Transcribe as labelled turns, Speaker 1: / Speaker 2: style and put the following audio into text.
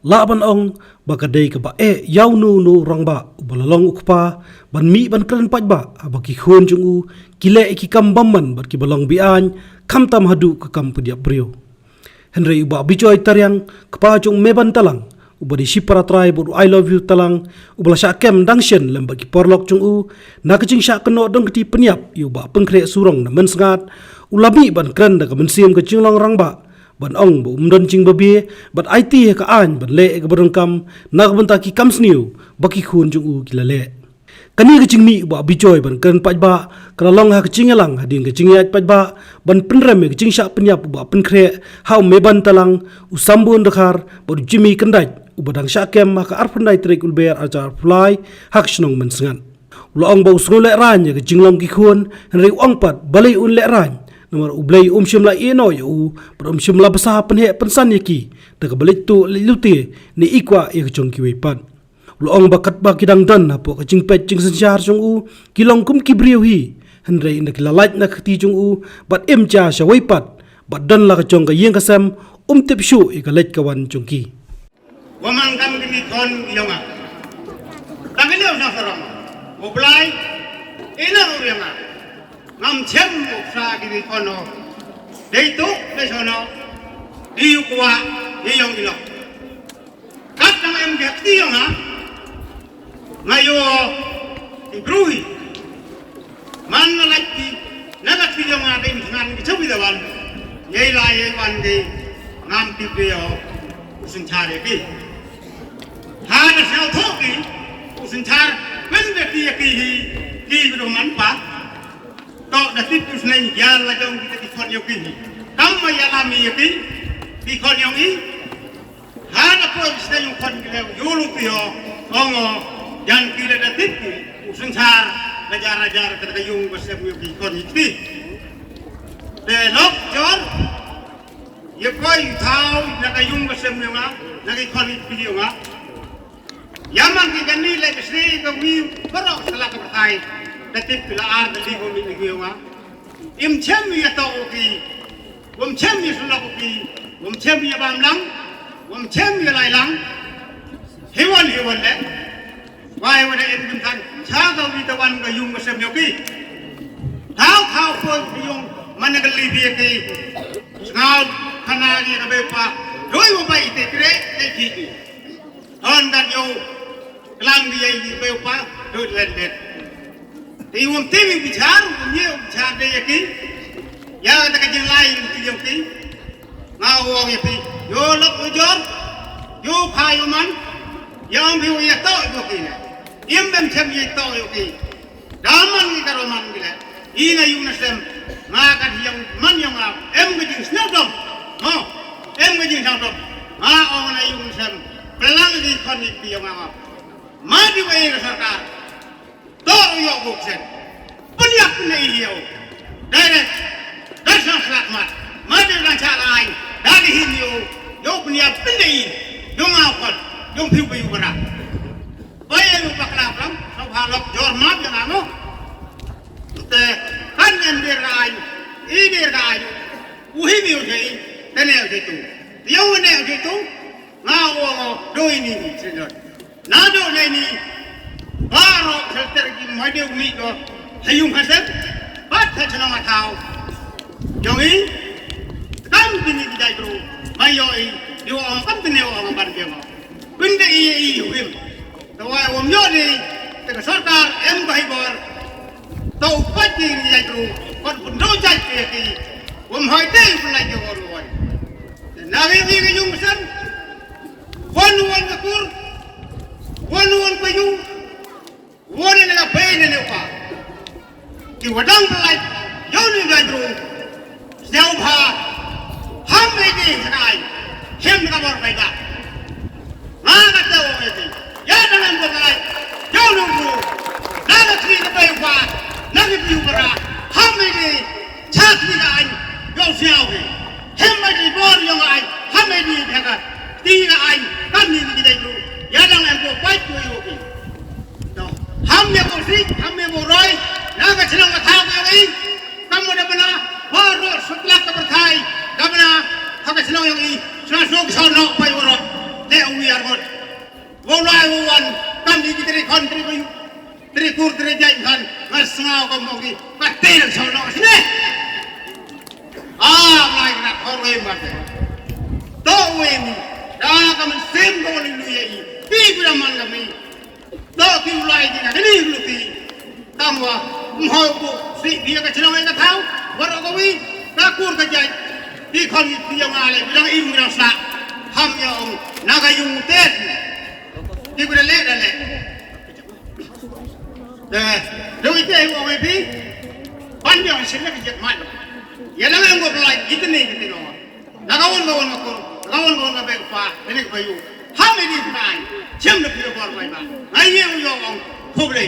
Speaker 1: la ban ong bakadei ka ba yau nu rang ba balalong ukpa ban mi ban kran pat ba abaki khon jung u kile ki kam bamman bat ki balong bi an kham tam hadu ka kam pudia brio henry ba bijoy taryang kpa jung meban talang ubadi shipara trai bu I love you talang ubala sha kem dangshen lem baki porlok jung u na ka jing sha kno dong ti penyap yu ba pengkre surong na men sangat ulabi ban kran da ka men siam ka jinglong rang ba ban ong bu umdon jing babi bat IT ka an ban le ka barang kam na ka banta ki kam sniu baki khun jung u kilale kani ka jingmi ba bijoy ban kan pat ba kala long ha ka jingalang hading ka jingyat pat ba ban penrem ka jingsha penyap ba penkre hau meban talang usambun dakhar ba jimi kandai ubadang syakem ka arpandai trik ulber ajar fly hak snong mensengan ulong ba usnul le ran ka jinglong ki khun henry ong pat balai un le ran nomor ublay shimla ino yu prom shimla basa penhe pensan yaki daga balik tu luti ni ikwa ik jong ki wepan luong bakat ba kidang dan apo ka jingpet jing sensyar jong u kilong kum kibriu hi henry inda kilalait na khti jong u bat cha sha wepat bat dan la ka jong ka yeng ka sam tip shu ik lait kawan jong ki
Speaker 2: waman kam ki kon yonga tangilio sa sarama ublay ina uriyama ngam chem sa di kono dei tu de sono di kwa di yong di lo kat nang em ge ti yong ha ngayo di brui man na lai ti na ga ti yong ha de ngan ki chobi da wan yei la yei wan de ngam ti de yo usun cha de ki ha na sao tho ki usun cha ben de ki ki do man pa kau dah tipu senang jalan jom kita di kon yang ini. Kamu yang alami ini di kon yang ini. Hana pun senang kon kita yulu pio, ongo yang kita dah tipu usencar raja-raja terkait yung bersama di kon ini. Belok jor, ya kau tahu nak yung bersama yang nak kon ini video ngah. Yaman kita ni lagi sering kami berok salah keberkai. Tetap bila ada di bumi ini orang, cem ya tahu ki, cem ya sulah ki, cem ya bamlang, cem ya lailang, hewan deh, wah hewan ini kan, cara kita wan kayung macam yoki, tahu pun kayung mana kali dia ki, sekarang kana dia kebepa, doi bapak itu kere, lagi, orang yo, kelang dia ini kebepa, doi lendet. Iwam temi bicar, nye bicar de yaki, ya ada kajian lain tu yaki, ngawang yaki, yo lok ujor, yo payuman, yang biu ya tau yaki ne, bem cem ya tau yaki, daman kita roman gila, ina yunasem, makan yang man yang ngap, gajing snowdom, gajing snowdom, orang na yunasem, pelang di konik yang ngap, mati wae sarkar. Tahu yo buksen, penyak ni hiu, direct, dasar selamat, mati rancak lain, dari hiu, yo penyak pendai, yo ngapot, yo piu berat. Bayar lupa kelapang, sahabat jormat yang anu, te kan yang dirai, ini dirai, uhi biu sih, tenel itu, yo tenel itu, ngawo do ini sendiri, nado ini. Baru terjadi macam ni ko, hayung hasil, bat terjenam atau, jadi, kam ini kita itu, mayoi, yo orang pun ni orang berdua, benda ini him, tawa orang jadi, dengan sarkar, bahibor, tahu pasti ini itu, pun dojat ini, orang hati pun lagi orang, nabi ini yung pesan, wanuan kakur, wanuan kayu. Wala na bay na niya ki wadang balay yun yung gadro siyaw ba hamay din sa kain siyem na kamor kay ka makataw ang iti yan ang ang balay yun yung bro nagatri na bay pa nagipiw para hamay din chat ni kain yun siyaw eh hamay din bor yung kain hamay din kaya di kain kami ni kita bro yan ang ang fight ko yung hamnya posik, hamnya morai, naga senang matau yang ini, kamu dah benar, baru setelah keberkai, dah benar, kamu senang yang ini, senang senang pai orang, le uiar คนตรีไปตรีคูตรีใจกันมาสงาวกับมองกีมาเตะหลังชาวนาสิเนี่ยไม่นะเขาเรียนมาเถอะโตเวมีดาก็มันเซมโดนลุยอีปีกุลมันก็มีโตกิวไล่ดีนะนี่ลุตีตามว่ามหาบุสิเดียกับชนะเองกับเท้าวรกวีตาคูตกใจที่คนที่ยังอะไรไม่ต้องอิ่มไม่ต้องสะทำอย่างนักยุ่งเต้นที่กุลเล่นั่นแหละดูอีกทีว่าไม่พี่ปัญญาสิ่งนี้จะมาอย่าละเมิดกฎหมายอีกนิดนึงนะนักวันก็เบิกฟ้าไม่ได้ไปอยู่ทำไม่ดีไปเชื่อมกับพี่บอลไปบ้างไอ้เนี่ยมันยอมพูดเลย